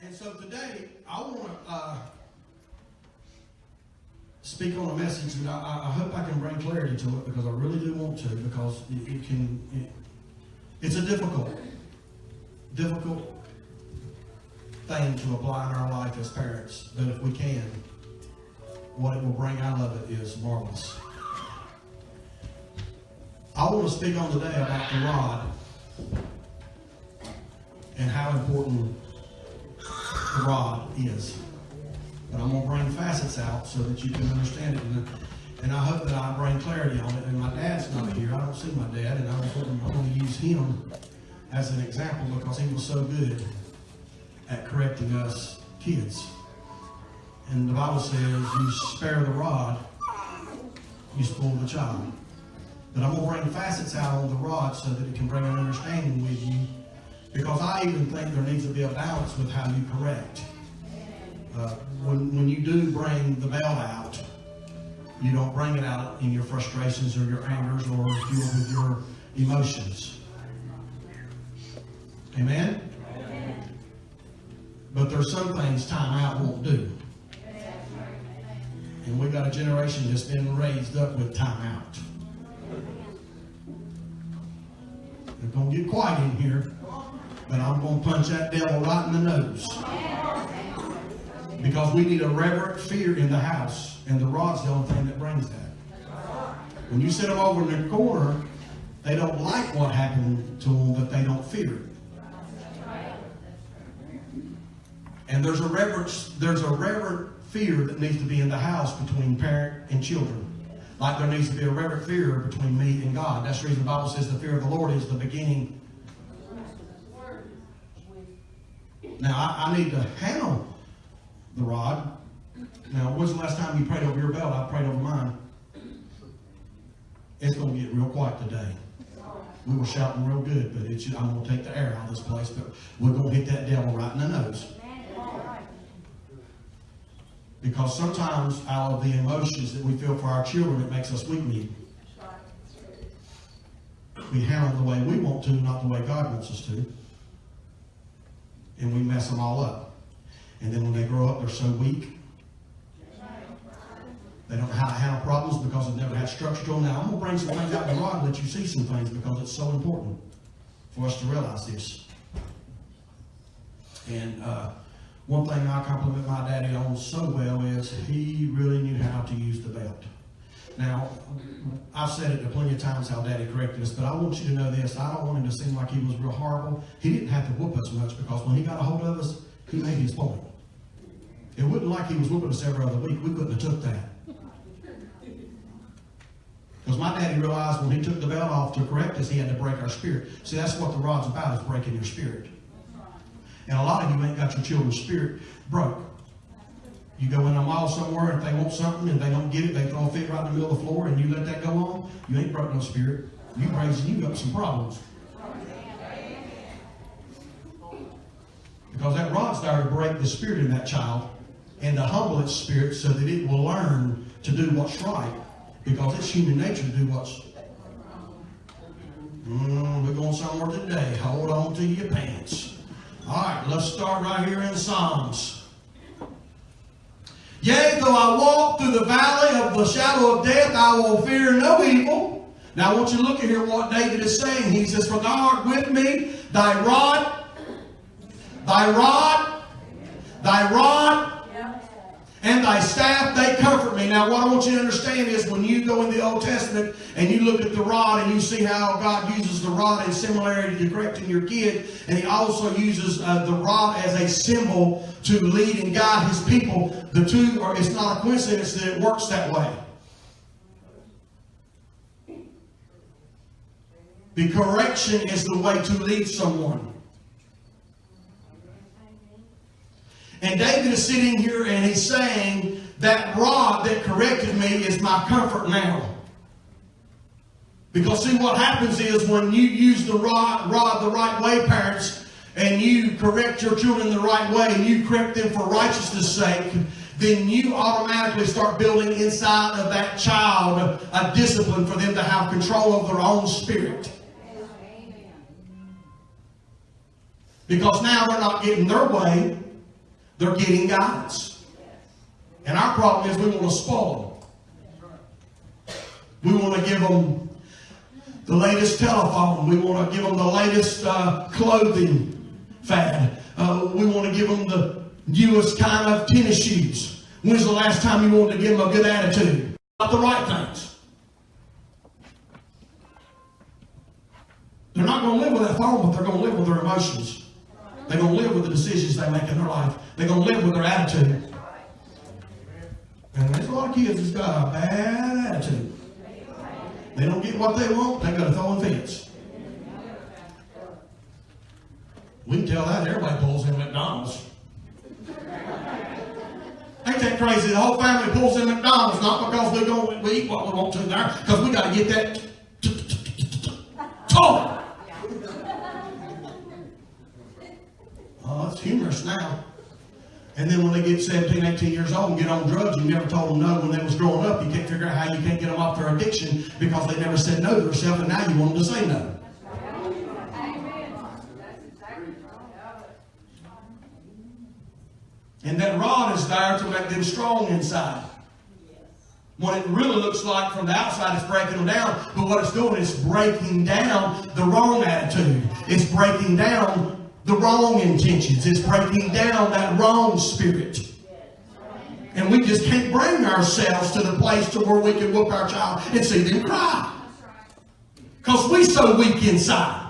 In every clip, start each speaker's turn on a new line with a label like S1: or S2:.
S1: And so today, I want to speak on a message that I hope I can bring clarity to it, because I really do want to, because it's a difficult thing to apply in our life as parents. But if we can, what it will bring out of it is marvelous. I want to speak on today about the rod and how important the rod is. But I'm going to bring facets out so that you can understand it. And I hope that I bring clarity on it. And my dad's not here. I don't see my dad. And I was hoping I'm going to use him as an example, because he was so good at correcting us kids. And the Bible says, you spare the rod, you spoil the child. But I'm going to bring facets out on the rod so that it can bring an understanding with you. Because I even think there needs to be a balance with how you correct. When you do bring the belt out, you don't bring it out in your frustrations or your angers or fueled with your emotions. Amen? But there's some things time out won't do. And we've got a generation that's been raised up with time out. They're going to get quiet in here, but I'm going to punch that devil right in the nose. Because we need a reverent fear in the house, and the rod's the only thing that brings that. When you sit them over in the corner, they don't like what happened to them, but they don't fear it. And there's a reverent fear that needs to be in the house between parent and children. Like there needs to be a reverent fear between me and God. That's the reason the Bible says the fear of the Lord is the beginning. Now, I need to handle the rod. Now, when's the last time you prayed over your belt? I prayed over mine. It's going to get real quiet today. We were shouting real good, but I'm going to take the air out of this place. But we're going to hit that devil right in the nose. Because sometimes out of the emotions that we feel for our children, it makes us weak-kneed. We handle the way we want to, not the way God wants us to. And we mess them all up. And then when they grow up, they're so weak. They don't know how to handle problems because they've never had structure to them. Now, I'm going to bring some things out in the rod and let you see some things, because it's so important for us to realize this. And one thing I compliment my daddy on so well is he really knew how to use the belt. Now, I've said it plenty of times how Daddy corrected us, but I want you to know this. I don't want him to seem like he was real horrible. He didn't have to whoop us much, because when he got a hold of us, he made his point. It wasn't like he was whooping us every other week. We couldn't have took that. Because my daddy realized when he took the belt off to correct us, he had to break our spirit. See, that's what the rod's about, is breaking your spirit. And a lot of you ain't got your children's spirit broke. You go in a mall somewhere, and if they want something and they don't get it, they throw a fit right in the middle of the floor, and you let that go on, you ain't broke no spirit. You raising you up some problems. Because that rod's there to break the spirit in that child and to humble its spirit so that it will learn to do what's right. Because it's human nature to do what's... we're going somewhere today. Hold on to your pants. All right, let's start right here in Psalms. Yea, though I walk through the valley of the shadow of death, I will fear no evil. Now I want you to look at here what David is saying. He says, for thou art with me, thy rod, and thy staff, they comfort me. Now what I want you to understand is, when you go in the Old Testament and you look at the rod and you see how God uses the rod in similarity to correcting your kid, and he also uses the rod as a symbol to lead and guide his people. The two are, it's not a coincidence that it works that way. The correction is the way to lead someone. And David is sitting here and he's saying, that rod that corrected me is my comfort now. Because see, what happens is, when you use the rod the right way, parents, and you correct your children the right way, and you correct them for righteousness' sake, then you automatically start building inside of that child a discipline for them to have control of their own spirit. Because now they're not getting their way. They're getting guidance. And our problem is we want to spoil them. We want to give them the latest telephone. We want to give them the latest clothing fad. We want to give them the newest kind of tennis shoes. When's the last time you wanted to give them a good attitude about the right things? They're not going to live with that phone, but they're going to live with their emotions. They're going to live with the decisions they make in their life. They're going to live with their attitude. And there's a lot of kids that's got a bad attitude. They don't get what they want, they got to throw in fence. We can tell that everybody pulls in McDonald's. Ain't that crazy? The whole family pulls in McDonald's, not because we eat what we want to there, because we got to get that toy. Oh, it's humorous now. And then when they get 17, 18 years old and get on drugs, you never told them no when they was growing up. You can't figure out how you can't get them off their addiction because they never said no to themselves, and now you want them to say no. And that rod is there to make them strong inside. What it really looks like from the outside is breaking them down, but what it's doing is breaking down the wrong attitude. It's breaking down the wrong intentions. It's breaking down that wrong spirit. And we just can't bring ourselves to the place to where we can whoop our child and see them cry. Because we're so weak inside.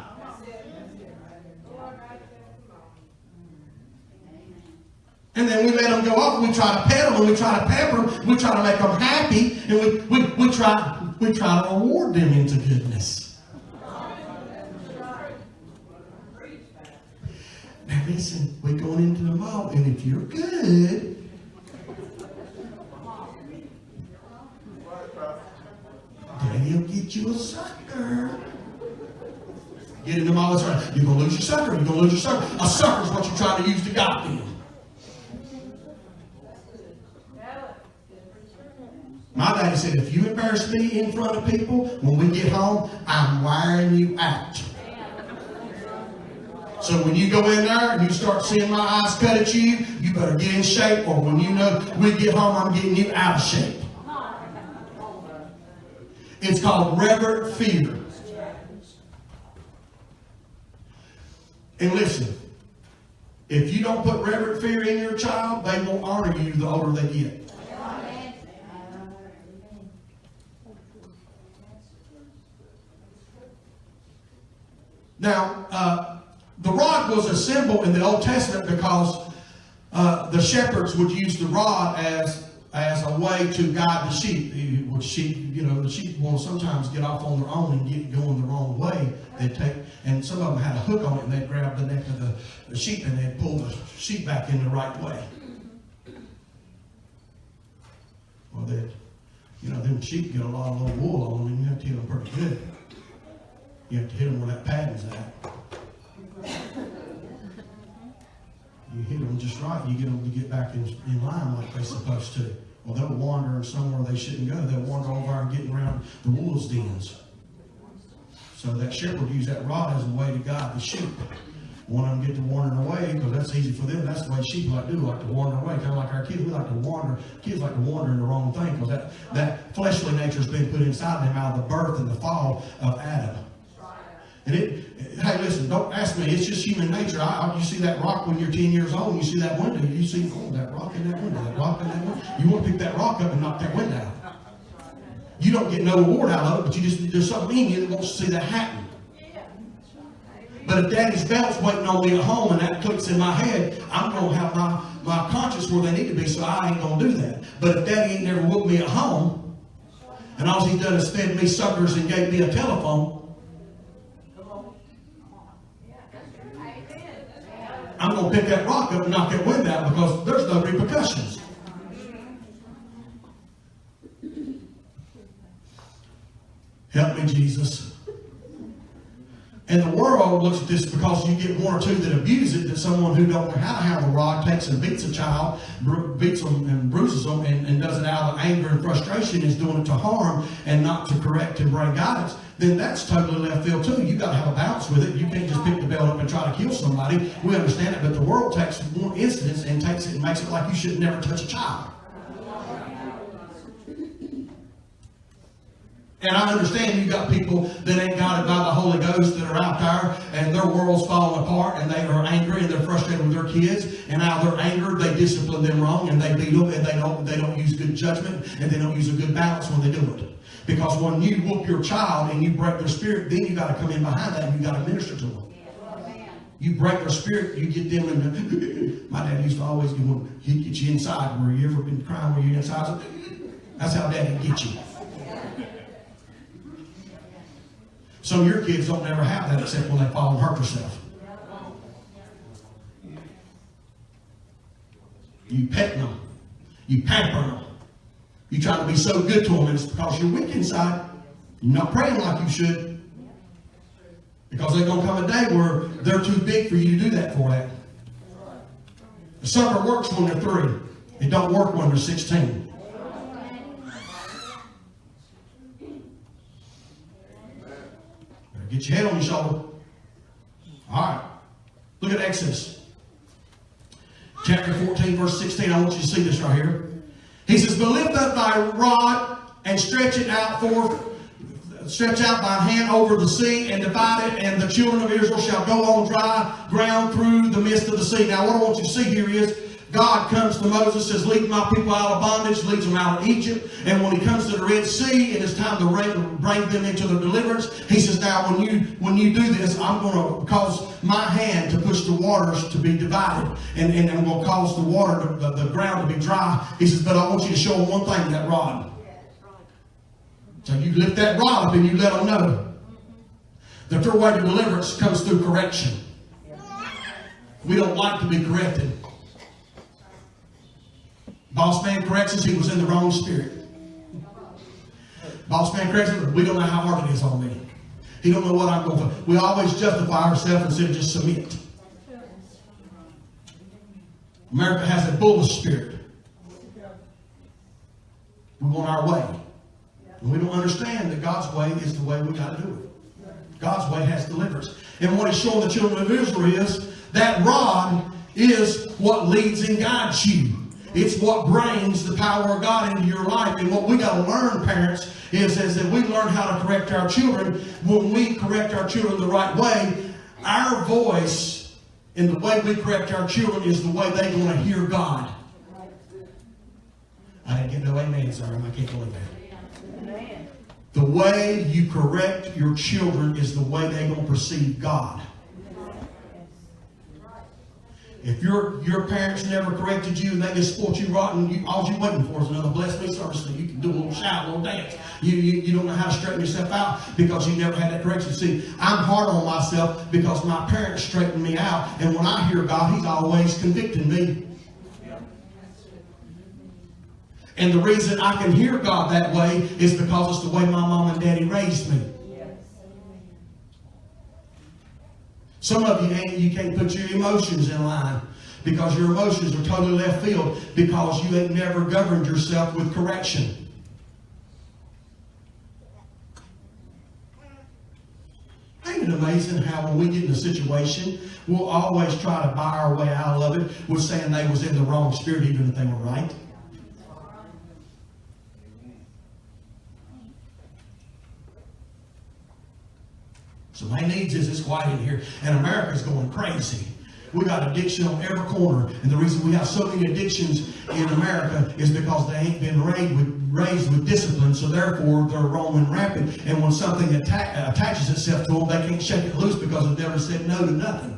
S1: And then we let them go off and we try to pet them and we try to pepper them. We try to make them happy and we try to reward them into goodness. Now listen, we're going into the mall, and if you're good, Daddy'll get you a sucker. Get in the mall, that's right. You're going to lose your sucker. You're going to lose your sucker. A sucker is what you're trying to use to guide them. My daddy said, if you embarrass me in front of people, when we get home, I'm wiring you out. So when you go in there and you start seeing my eyes cut at you, you better get in shape, or when you know we get home, I'm getting you out of shape. It's called reverent fear. And listen, if you don't put reverent fear in your child, they won't honor you the older they get. Now, the rod was a symbol in the Old Testament because the shepherds would use the rod as a way to guide the sheep. The sheep will sometimes get off on their own and get going the wrong way. And some of them had a hook on it, and they'd grab the neck of the sheep and they'd pull the sheep back in the right way. Well, them sheep get a lot of little wool on them, and you have to hit them pretty good. You have to hit them where that padding's at. You hit them just right, you get them to get back in line like they're supposed to. Well, they'll wander somewhere they shouldn't go. They'll wander over and get around the wolves' dens. So that shepherd used that rod as a way to guide the sheep. One of them get to wandering away because that's easy for them. That's the way sheep like to wander away. Kind of like our kids, we like to wander. Kids like to wander in the wrong thing because that fleshly nature has been put inside them out of the birth and the fall of Adam. And hey, listen, don't ask me. It's just human nature. You see that rock when you're 10 years old, and you see that window. You see, that rock in that window, that rock in that window. You want to pick that rock up and knock that window out. You don't get no reward out of it, but there's something in you that wants to see that happen. But if Daddy's belt's waiting on me at home and that clicks in my head, I'm going to have my conscience where they need to be, so I ain't going to do that. But if Daddy ain't never whooped me at home, and all he's done is fed me suckers and gave me a telephone, I'm going to pick that rock up and knock that window out because there's no repercussions. Help me, Jesus. And the world looks at this because you get one or two that abuse it, that someone who don't know how to handle the rod takes and beats a child, beats them and bruises them, and does it out of anger and frustration, is doing it to harm and not to correct and bring guidance. Then that's totally left field too. You got to have a balance with it. You can't just pick the belt up and try to kill somebody. We understand it, but the world takes one incident and takes it and makes it like you should never touch a child. And I understand you got people that ain't guided by the Holy Ghost that are out there and their world's falling apart and they are angry and they're frustrated with their kids, and out of their anger they discipline them wrong and they beat them and they don't use good judgment and they don't use a good balance when they do it. Because when you whoop your child and you break their spirit, then you got to come in behind that and you got to minister to them. You break their spirit, you get them in my dad used to always get one, he'd get you inside. Where you ever been crying where you're inside? That's how daddy get you. Some of your kids don't ever have that except when they fall and hurt themselves. You pet them. You pamper them. You try to be so good to them, and it's because you're weak inside. You're not praying like you should. Because there's going to come a day where they're too big for you to do that for that. The sucker works when they're 3. It don't work when they're 16. Get your head on your shoulder. All right. Look at Exodus. Chapter 14, verse 16. I want you to see this right here. He says, but lift up thy rod and stretch out thy hand over the sea and divide it, and the children of Israel shall go on dry ground through the midst of the sea. Now what I want you to see here is, God comes to Moses, says, lead my people out of bondage, leads them out of Egypt. And when he comes to the Red Sea, and it's time to bring them into the deliverance, he says, now when you do this, I'm going to cause my hand to push the waters to be divided. And I'm going to cause the water, the ground to be dry. He says, but I want you to show them one thing, that rod. So you lift that rod up and you let them know that their way to deliverance comes through correction. We don't like to be corrected. Boss man corrects us, he was in the wrong spirit. Boss man corrects us, we don't know how hard it is on me. He don't know what I'm going to. We always justify ourselves instead of just submit. America has a bullish spirit. We want our way. And we don't understand that God's way is the way we got to do it. God's way has deliverance. And what he's showing the children of Israel is that rod is what leads and guides you. It's what brings the power of God into your life. And what we got to learn, parents, is that we learn how to correct our children. When we correct our children the right way, our voice and the way we correct our children is the way they're going to hear God. I didn't get no amen, sir. I can't believe that. The way you correct your children is the way they're going to perceive God. If your parents never corrected you and they just spoiled you rotten, all you're waiting for is another bless me service that you can do a little shout, a little dance. You don't know how to straighten yourself out because you never had that correction. See, I'm hard on myself because my parents straightened me out, and when I hear God, he's always convicting me. And the reason I can hear God that way is because it's the way my mom and daddy raised me. Some of you can't put your emotions in line because your emotions are totally left field because you ain't never governed yourself with correction. Ain't it amazing how when we get in a situation, we'll always try to buy our way out of it with saying they was in the wrong spirit even if they were right? So my needs is it's quiet in here. And America's going crazy. We got addiction on every corner. And the reason we have so many addictions in America is because they ain't been raised with discipline. So therefore, they're roaming rampant. And when something attaches itself to them, they can't shake it loose because they've never said no to nothing.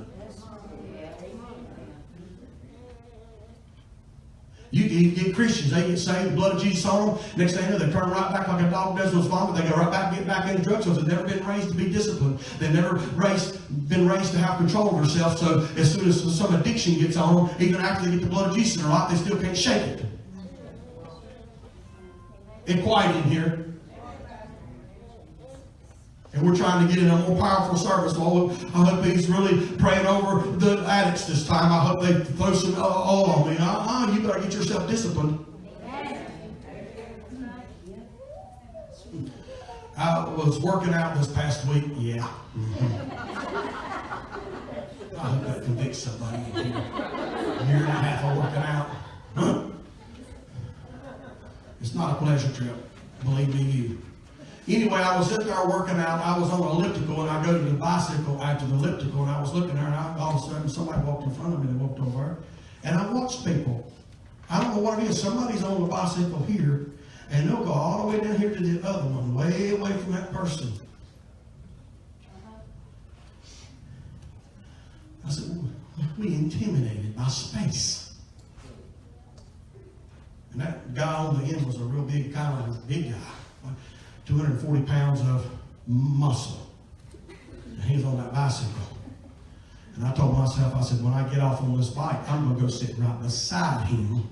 S1: You get Christians, they get saved, the blood of Jesus on them. Next thing you know, they turn right back like a dog does with its vomit. They go right back, get back into drugs because they've never been raised to be disciplined. They've never been raised to have control of themselves. So as soon as some addiction gets on them, even after they get the blood of Jesus in their life, they still can't shake it. It's quiet in here. And we're trying to get in a more powerful service. Lord, I hope he's really praying over the addicts this time. I hope they throw some oil on me. You better get yourself disciplined. I was working out this past week. Yeah. I hope that convicts somebody in here. A year and a half of working out. Huh? It's not a pleasure trip. Believe me, you. Anyway, I was sitting there working out. I was on an elliptical, and I go to the bicycle after the elliptical, and I was looking there, and all of a sudden somebody walked in front of me. They walked over, and I watched people. I don't know what it is. Somebody's on the bicycle here, and they'll go all the way down here to the other one, way away from that person. I said, we intimidated by space. And that guy on the end was a real big, kind of a big guy. 240 pounds of muscle. And he was on that bicycle. And I told myself, I said, when I get off on this bike, I'm going to go sit right beside him.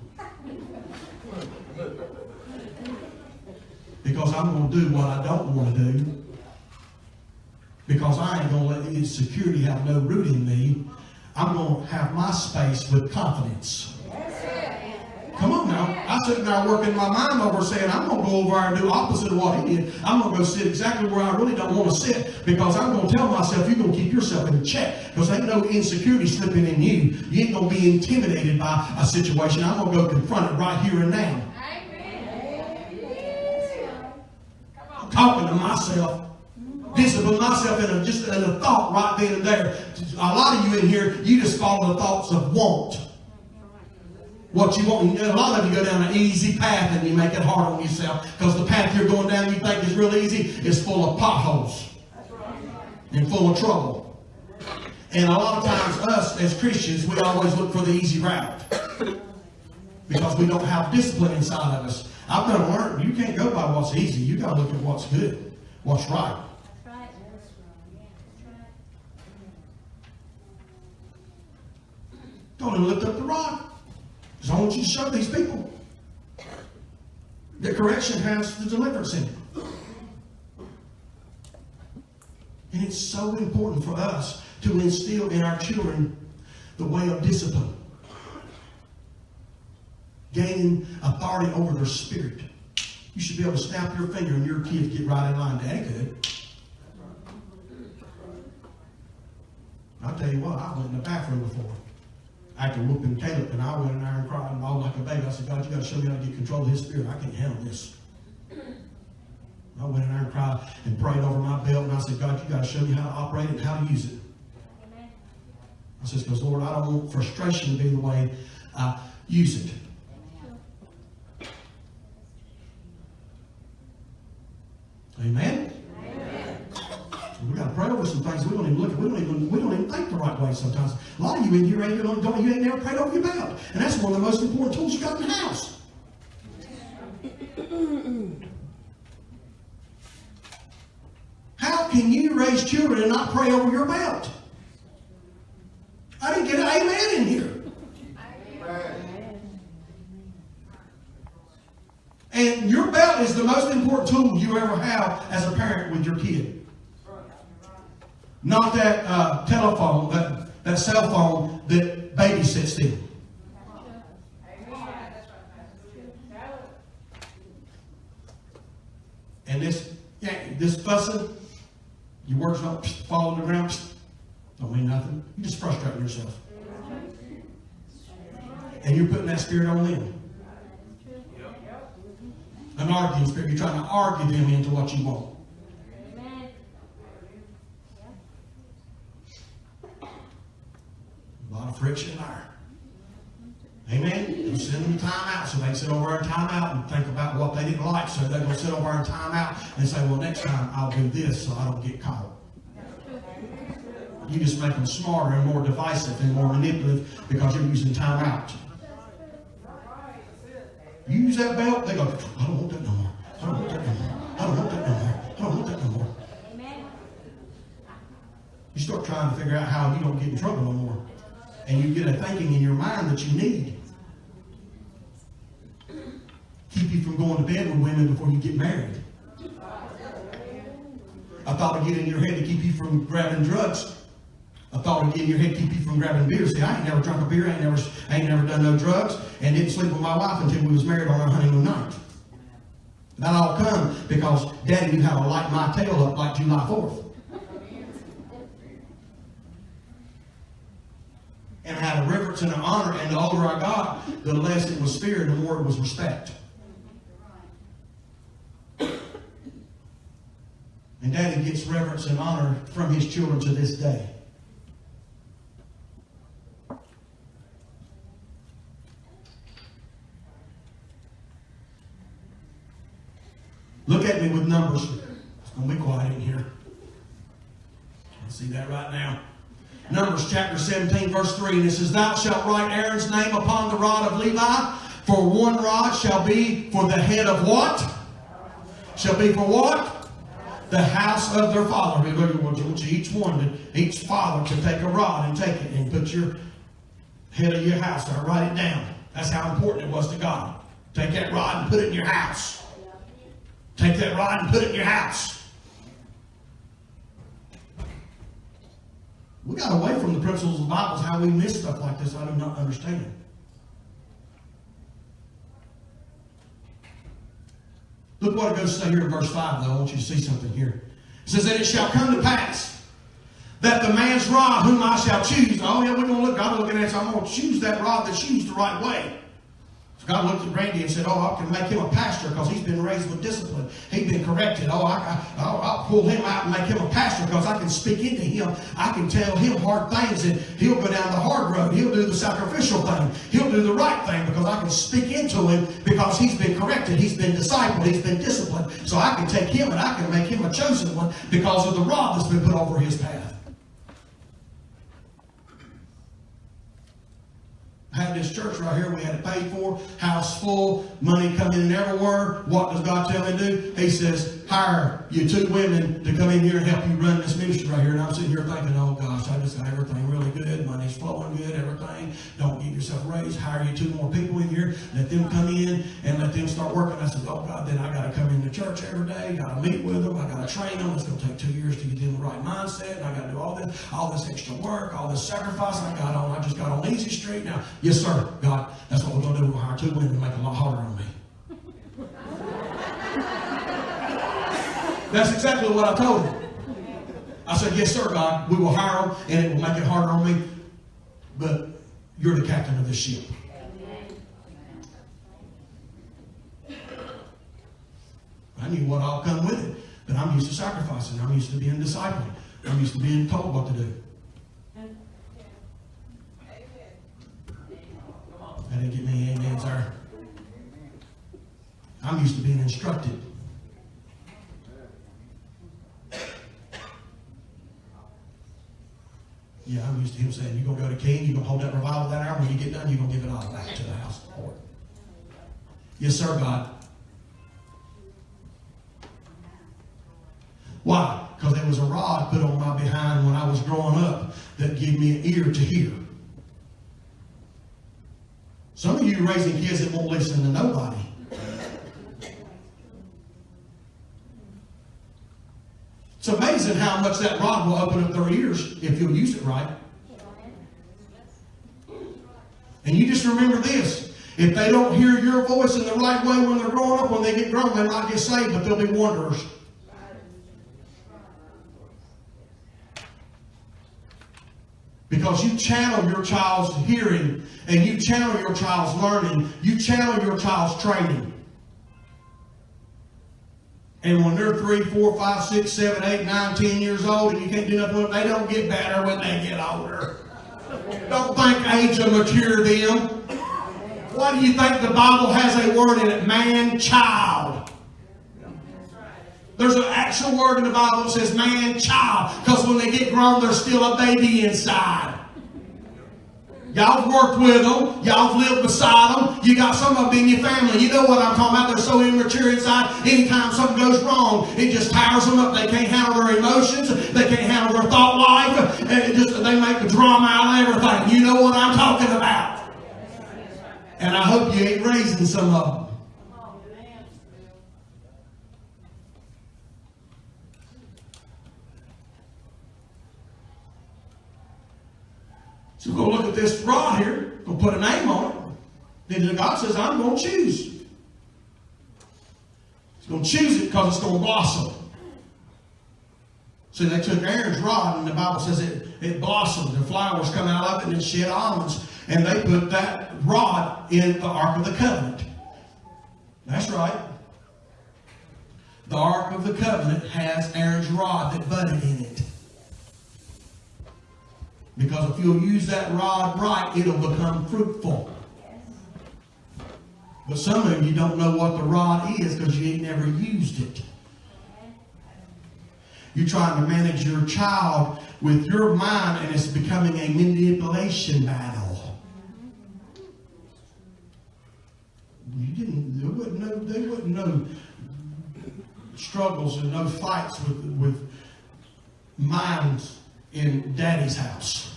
S1: Because I'm going to do what I don't want to do. Because I ain't going to let insecurity have no root in me. I'm going to have my space with confidence. Come on now. I'm sitting there working my mind over saying, I'm going to go over there and do opposite of what he did. I'm going to go sit exactly where I really don't want to sit, because I'm going to tell myself, you're going to keep yourself in check, because ain't no insecurity slipping in you. You ain't going to be intimidated by a situation. I'm going to go confront it right here and now. I'm talking to myself. Discipline myself in a thought right then and there. A lot of you in here, you just follow the thoughts of want. What you want. A lot of you go down an easy path and you make it hard on yourself, because the path you're going down you think is real easy is full of potholes and full of trouble. And a lot of times us as Christians, we always look for the easy route because we don't have discipline inside of us. I've got to learn, you can't go by what's easy. You got to look at what's good, what's right. Don't even lift up the rod. Because I want you to show these people that correction has the deliverance in it. And it's so important for us to instill in our children the way of discipline. Gaining authority over their spirit. You should be able to snap your finger and your kids get right in line. Daddy could. I'll tell you what, I went in the bathroom before. After whooping Caleb, and I went in there and cried and bawled like a baby. I said, God, you got to show me how to get control of his spirit. I can't handle this. I went in there and cried and prayed over my belt, and I said, God, you got to show me how to operate it and how to use it. I said, because Lord, I don't want frustration to be the way I use it. Amen? We got to pray over some things we don't even look at. We don't even think the right way sometimes. A lot of you in here you ain't never prayed over your belt. And that's one of the most important tools you got in the house. How can you raise children and not pray over your belt? I didn't get an amen in here. And your belt is the most important tool you ever have as a parent with your kid. Not that telephone, that cell phone that babysits them. And this fussing, your words don't fall to the ground, don't mean nothing. You're just frustrating yourself. And you're putting that spirit on them. An arguing spirit. You're trying to argue them into what you want. A lot of friction there. Amen? You send them time out so they can sit over in time out and think about what they didn't like. So they're going to sit over in time out and say, well, next time I'll do this so I don't get caught. You just make them smarter and more divisive and more manipulative because you're using time out. You use that belt, they go, I don't want that no more. I don't want that no more. I don't want that no more. I don't want that no more. You start trying to figure out how you don't get in trouble no more. And you get a thinking in your mind that you need. Keep you from going to bed with women before you get married. A thought would get in your head to keep you from grabbing drugs. A thought would get in your head to keep you from grabbing beer. See, I ain't never drunk a beer, I ain't never done no drugs, and didn't sleep with my wife until we was married on our honeymoon night. That all come because Daddy knew how to light my tail up like July 4th. And I had a reverence and an honor, and the older I got, the less it was fear and the more it was respect. And Daddy gets reverence and honor from his children to this day. Look at me with numbers. It's going to be quiet in here. Can't see that right now. Numbers chapter 17, verse 3. And it says, Thou shalt write Aaron's name upon the rod of Levi, for one rod shall be for the head of what? Shall be for what? The house of their father. We want each father to take a rod and take it and put your head of your house there. Write it down. That's how important it was to God. Take that rod and put it in your house. Take that rod and put it in your house. We got away from the principles of the Bible. How we miss stuff like this, I do not understand. Look what it goes to say here in verse 5, though. I want you to see something here. It says, And it shall come to pass that the man's rod whom I shall choose. Oh, yeah, we're going to look. God looking at it, so I'm going to choose that rod that's used the right way. So God looked at Randy and said, I can make him a pastor because he's been raised with discipline. He's been corrected. I'll pull him out and make him a pastor because I can speak into him. I can tell him hard things and he'll go down the hard road. He'll do the sacrificial thing. He'll do the right thing because I can speak into him because he's been corrected. He's been discipled. He's been disciplined. So I can take him and I can make him a chosen one because of the rod that's been put over his path. I had this church right here we had it paid for, house full, money coming in everywhere. What does God tell me to do? He says, hire you 2 women to come in here and help you run this ministry right here. And I'm sitting here thinking, oh gosh, I just got everything really good. Money's flowing good, everything. Don't give yourself a raise. Hire you 2 more people in here. Let them come in and let them start working. I said, oh God, then I got to come into church every day. Got to meet with them. I got to train them. It's going to take 2 years to get them the right mindset. And I got to do all this extra work, all this sacrifice I just got on Easy Street. Now, yes, sir, God, that's what we're going to do. We're going to hire 2 women to make it a lot harder on me. That's exactly what I told him. I said, yes, sir, God, we will hire them and it will make it harder on me. But you're the captain of this ship. I knew what all come with it. But I'm used to sacrificing. I'm used to being disciplined. I'm used to being told what to do. I didn't get any amens there. I'm used to being instructed. Yeah, I'm used to him saying, you're going to go to King, you're going to hold that revival that hour. When you get done, you're going to give it all back to the house of the Lord. Yes, sir, God. Why? Because there was a rod put on my behind when I was growing up that gave me an ear to hear. Some of you raising kids that won't listen to nobody. It's amazing how much that rod will open up their ears if you'll use it right. And you just remember this. If they don't hear your voice in the right way when they're growing up, when they get grown, they might get saved, but they'll be wanderers. Because you channel your child's hearing, and you channel your child's learning, you channel your child's training. And when they're 3, 4, 5, 6, 7, 8, 9, 10 years old, and you can't do nothing with them, they don't get better when they get older. Don't think age will mature them. Why do you think the Bible has a word in it? Man, child. There's an actual word in the Bible that says man, child. Because when they get grown, they're still a baby inside. Y'all have worked with them. Y'all have lived beside them. You got some of them in your family. You know what I'm talking about. They're so immature inside. Anytime something goes wrong, it just tires them up. They can't handle their emotions. They can't handle their thought life. And they make a drama out of everything. You know what I'm talking about. And I hope you ain't raising some of them. So we're going to look at this rod here. We'll put a name on it. Then God says, I'm going to choose. He's going to choose it because it's going to blossom. So they took Aaron's rod, and the Bible says it blossomed. The flowers come out of it, and it shed almonds. And they put that rod in the Ark of the Covenant. That's right. The Ark of the Covenant has Aaron's rod that budded in it. Because if you'll use that rod right, it'll become fruitful. But some of you don't know what the rod is because you ain't never used it. You're trying to manage your child with your mind, and it's becoming a manipulation battle. There wasn't no struggles and no fights with minds in Daddy's house.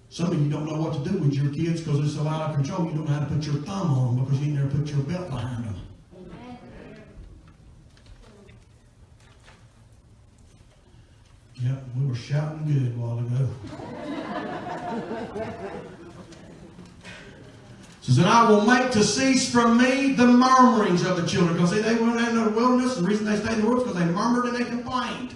S1: Some of you don't know what to do with your kids because they're so out of control. You don't know how to put your thumb on them because you ain't never put your belt behind them. Yep, we were shouting good a while ago. It says, and I will make to cease from me the murmurings of the children. Because they went out in the wilderness. The reason they stayed in the wilderness because they murmured and they complained.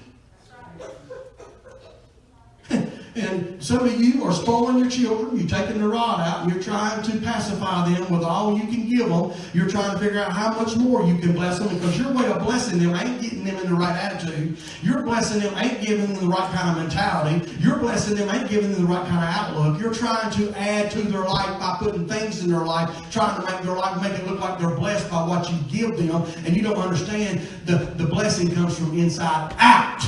S1: And some of you are spoiling your children. You're taking the rod out and you're trying to pacify them with all you can give them. You're trying to figure out how much more you can bless them, because your way of blessing them ain't getting them in the right attitude. Your blessing them ain't giving them the right kind of mentality. Your blessing them ain't giving them the right kind of outlook. You're trying to add to their life by putting things in their life, trying to make their life, make it look like they're blessed by what you give them. And you don't understand the blessing comes from inside out.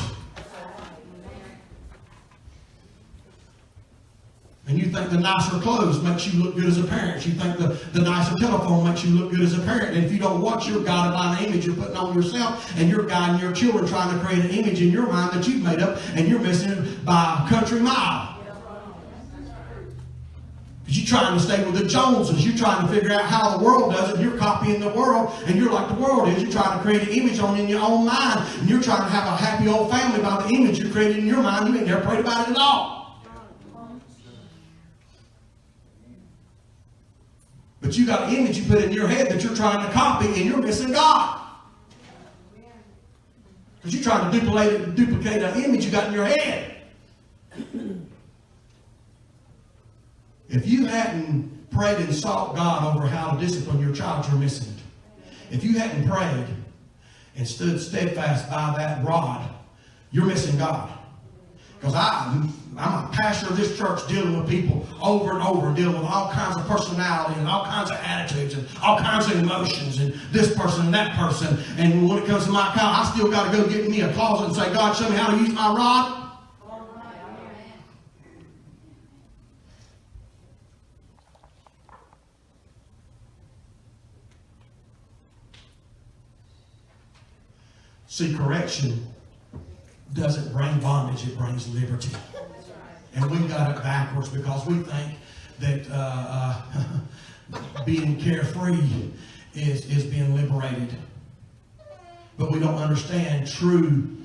S1: And you think the nicer clothes makes you look good as a parent. You think the nicer telephone makes you look good as a parent. And if you don't watch your guided by an image you're putting on yourself, and you're guiding your children trying to create an image in your mind that you've made up, and you're missing it by a country mile. Because you're trying to stay with the Joneses. You're trying to figure out how the world does it. You're copying the world, and you're like the world is. You're trying to create an image in your own mind, and you're trying to have a happy old family by the image you're creating in your mind. You ain't never prayed about it at all. But you got an image you put in your head that you're trying to copy, and you're missing God. Because you're trying to duplicate an image you got in your head. If you hadn't prayed and sought God over how to discipline your child, you're missing it. If you hadn't prayed and stood steadfast by that rod, you're missing God. Because I'm a pastor of this church dealing with people over and over, and dealing with all kinds of personality and all kinds of attitudes and all kinds of emotions and this person and that person. And when it comes to my account, I still got to go get me a closet and say, God, show me how to use my rod. See, correction doesn't bring bondage, it brings liberty. And we've got it backwards because we think that being carefree is being liberated. But we don't understand true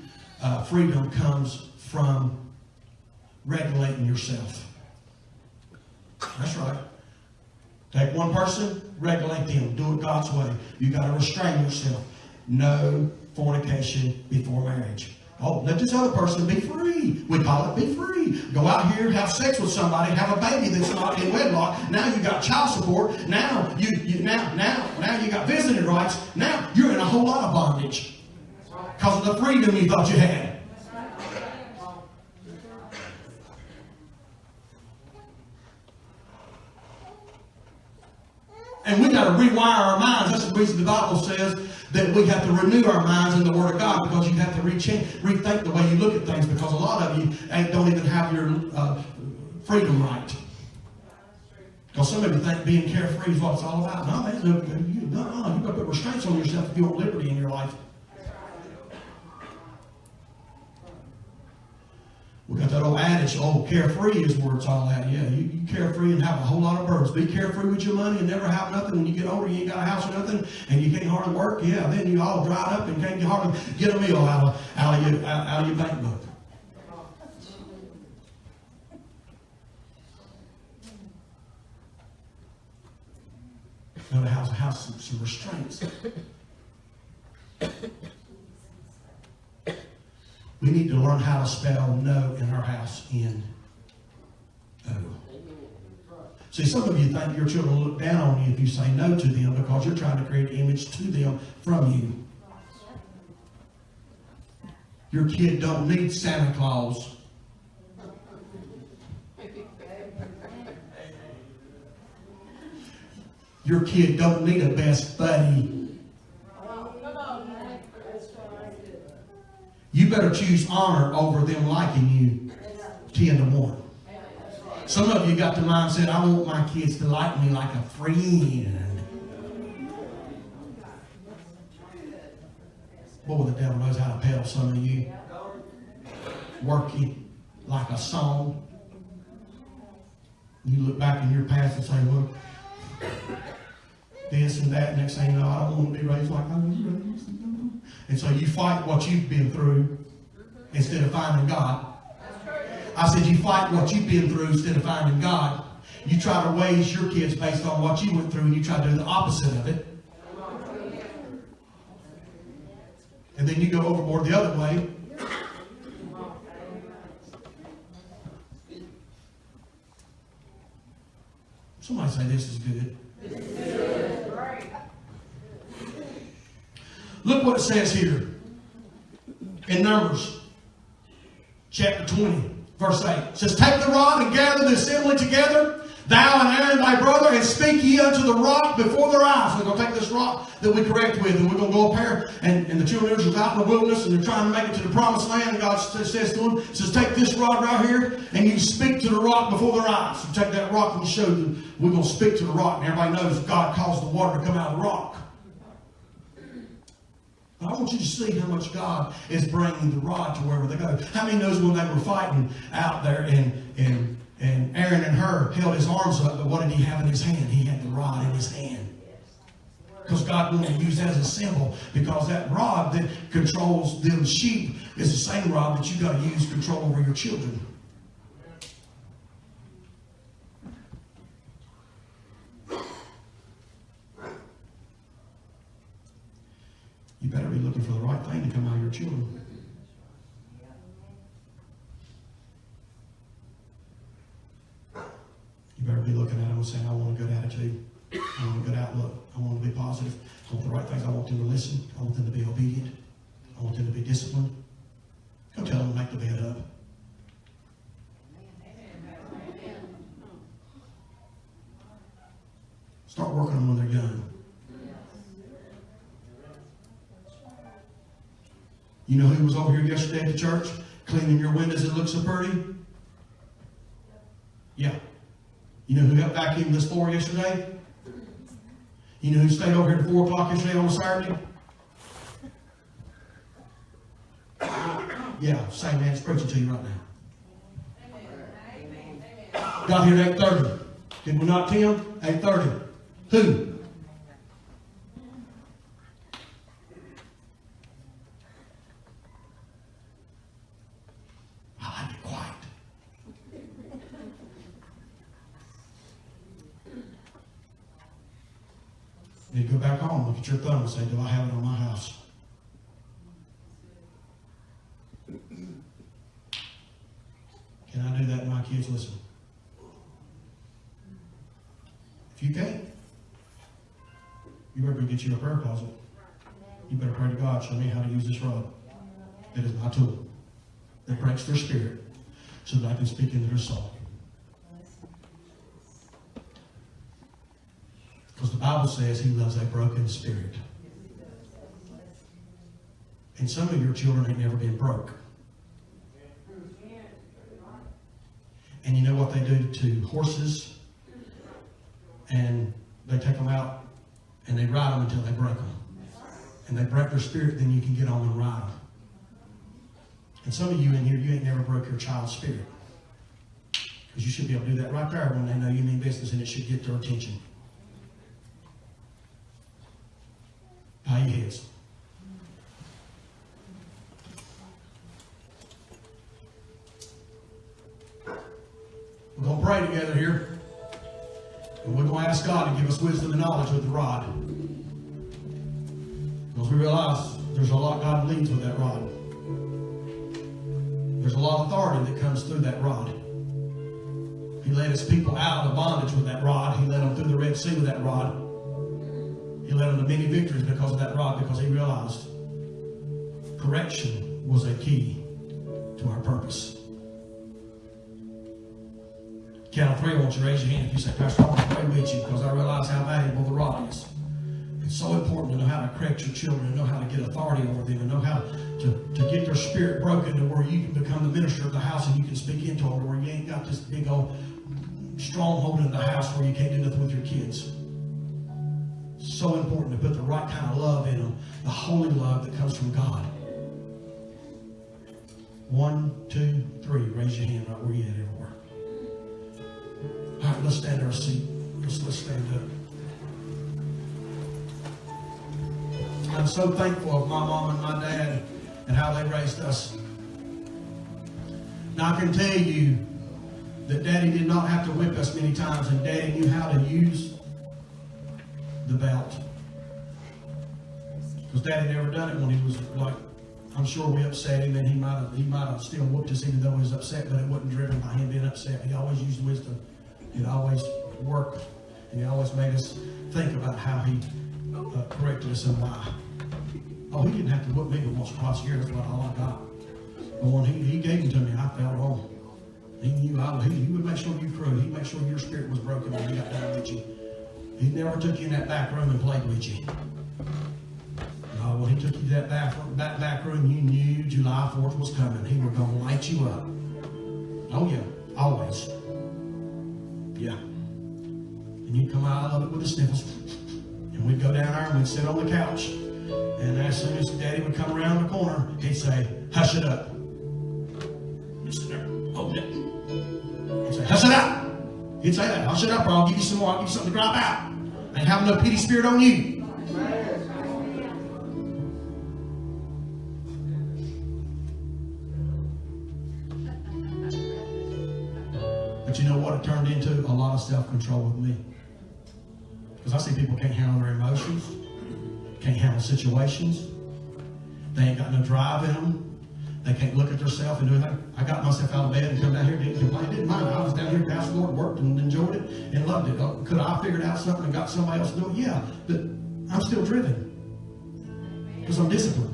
S1: freedom comes from regulating yourself. That's right. Take one person, regulate them. Do it God's way. You got to restrain yourself. No fornication before marriage. Oh, let this other person be free. We call it be free. Go out here, have sex with somebody, have a baby that's not in wedlock. Now you got child support. Now you got visiting rights. Now you're in a whole lot of bondage because of the freedom you thought you had. And we got to rewire our minds. That's the reason the Bible says that we have to renew our minds in the Word of God, because you have to rethink the way you look at things, because a lot of you don't even have your freedom right. Because some of you think being carefree is what it's all about. No, man, you've got to put restraints on yourself if you want liberty in your life. We got that old adage, carefree is where it's all at. Yeah, you carefree and have a whole lot of burdens. Be carefree with your money and never have nothing. When you get older, you ain't got a house or nothing, and you can't hardly work. Yeah, then you all dried up and can't hardly get a meal out of your bank book. You know, to have some restraints. We need to learn how to spell no in our house. N-O. See, some of you think your children will look down on you if you say no to them because you're trying to create an image to them from you. Your kid don't need Santa Claus. Your kid don't need a best buddy. You better choose honor over them liking you 10-1. Some of you got the mindset, I want my kids to like me like a friend. Boy, the devil knows how to peddle some of you. Work you like a song. You look back in your past and say, well, this and that, next thing you know, I don't want to be raised like I was raised. And so you fight what you've been through instead of finding God. I said you fight what you've been through instead of finding God. You try to raise your kids based on what you went through, and you try to do the opposite of it. And then you go overboard the other way. Somebody say this is good. Look what it says here in Numbers chapter 20, verse 8. It says, take the rod and gather the assembly together, thou and Aaron thy brother, and speak ye unto the rock before their eyes. We're going to take this rock that we correct with, and we're going to go up here, and the children of Israel out in the wilderness, and they're trying to make it to the promised land, and God says to them, says, take this rod right here, and you speak to the rock before their eyes. You take that rock and you show them, we're going to speak to the rock, and everybody knows God caused the water to come out of the rock. But I want you to see how much God is bringing the rod to wherever they go. How many knows when they were fighting out there and Aaron and Hur held his arms up, but what did he have in his hand? He had the rod in his hand. Because God wanted to use that as a symbol, because that rod that controls them sheep is the same rod that you've got to use control over your children. You better be looking for the right thing to come out of your children. You better be looking at them and saying, I want a good attitude. I want a good outlook. I want to be positive. I want the right things. I want them to listen. I want them to be obedient. I want them to be disciplined. Go tell them to make the bed up. Start working them when they're young. You know who was over here yesterday at the church cleaning your windows that look so pretty? Yeah. You know who helped vacuum this floor yesterday? You know who stayed over here at 4 o'clock yesterday on a Saturday? Yeah, same man is preaching to you right now. Got here at 8:30. Did we not, Tim? 8:30. Who? I like it quiet. You go back home, look at your thumb and say, do I have it on my house? Can I do that when my kids listen? If you can't, you better go get you a prayer closet. You better pray to God, show me how to use this rod. It is my tool that breaks their spirit so that I can speak into their soul. Because the Bible says he loves a broken spirit. And some of your children ain't never been broke. And you know what they do to horses? And they take them out and they ride them until they break them. And they break their spirit, then you can get on and ride them. And some of you in here, you ain't never broke your child's spirit. Because you should be able to do that right there when they know you mean business, and it should get their attention. Bow your heads. We're going to pray together here. And we're going to ask God to give us wisdom and knowledge with the rod. Because we realize there's a lot God leads with that rod. There's a lot of authority that comes through that rod. He led his people out of bondage with that rod. He led them through the Red Sea with that rod. He led them to many victories because of that rod, because he realized correction was a key to our purpose. Count of three, I want you to raise your hand if you say, Pastor, I want to pray with you because I realize how valuable the rod is. It's so important to know how to correct your children, to know how to get authority over them, and know how to get their spirit broken to where you can become the minister of the house and you can speak into them, where you ain't got this big old stronghold in the house where you can't do nothing with your kids. So important to put the right kind of love in them, the holy love that comes from God. 1, 2, 3. Raise your hand right where you at everywhere. All right, let's stand in our seat. Let's stand up. I'm so thankful of my mom and my dad and how they raised us. Now I can tell you that Daddy did not have to whip us many times, and Daddy knew how to use the belt. Because Daddy never done it when he was like, I'm sure we upset him, and he might have still whooped us even though he was upset, but it wasn't driven by him being upset. He always used wisdom. He always worked, and he always made us think about how he corrected us and why. Oh, he didn't have to whip me but once or twice a year. That's about all I got. But when he gave them to me, I felt wrong. He knew he would make sure you grew. He'd make sure your spirit was broken when he got done with you. He never took you in that back room and played with you. No, when he took you to that back room, you knew July 4th was coming. He was going to light you up. Oh, yeah. Always. Yeah. And you'd come out of it with the sniffles. And we'd go down there and we'd sit on the couch. And as soon as Daddy would come around the corner, he'd say, hush it up. You'd sit there, hold it. He'd say, hush it up. He'd say that, hush it up, or I'll give you some more. I'll give you something to drop out. I ain't having no pity spirit on you. But you know what it turned into? A lot of self-control with me. Because I see people can't handle their emotions, can't handle situations. They ain't got no drive in them. They can't look at themselves and do anything. I got myself out of bed and come down here, didn't complain, didn't mind. I was down here, passed the Lord, worked and enjoyed it and loved it. Could I have figured out something and got somebody else to do it? Yeah, but I'm still driven because I'm disciplined.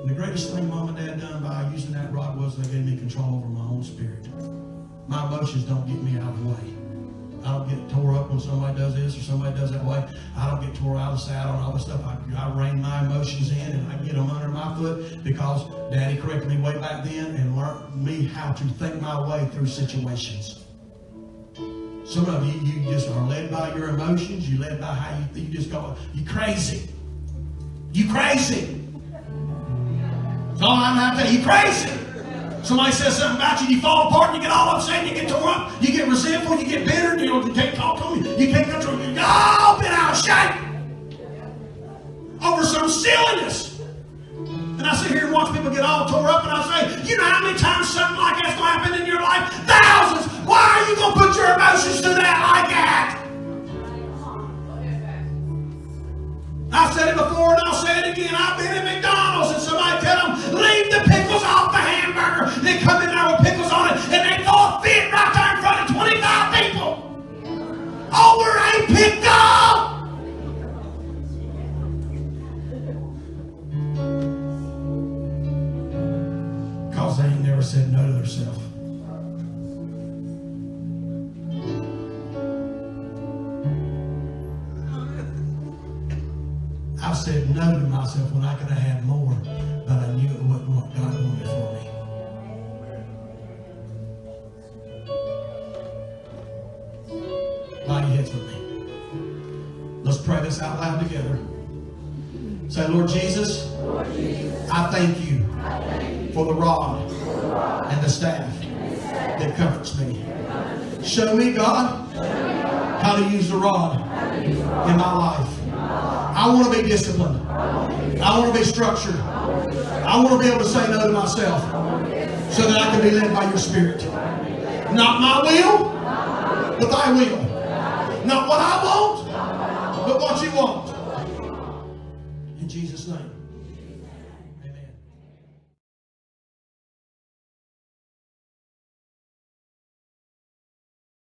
S1: And the greatest thing Mom and Dad done by using that rod was they gave me control over my own spirit. My emotions don't get me out of the way. I don't get tore up when somebody does this or somebody does that way. I don't get tore out of the saddle and all this stuff. I rein my emotions in and I get them under my foot because Daddy corrected me way back then and learned me how to think my way through situations. Some of you just are led by your emotions. You're led by how you just go, you crazy. You crazy. That's all I'm going to tell you. You crazy. Somebody says something about you, you fall apart, and you get all upset, and you get tore up, you get resentful, you get bitter, you can't talk to them, you can't control them. You're all been out of shape over some silliness. And I sit here and watch people get all tore up, and I say, you know how many times something like that's going to happen in your life? Thousands! Why are you going to put your emotions to that like that? I've said it before and I'll say it again. I've been at McDonald's and somebody tell them, leave the pickles off the hamburger. They come in there with pickles on it and they throw a fit right there in front of 25 people. Over a pickle! Because they ain't never said no to themselves. I said no to myself when I could have had more, but I knew it wasn't what God wanted for me. Bow your heads with me. Let's pray this out loud together. Say, Lord Jesus, I thank you for the rod and the staff that comforts me. Show me, God, how to use the rod in my life. I want to be disciplined. I want to be structured. I want to be able to say no to myself. so that I can be led by your Spirit. Not my will, but thy will. Not what I want, but what you want. In Jesus' name.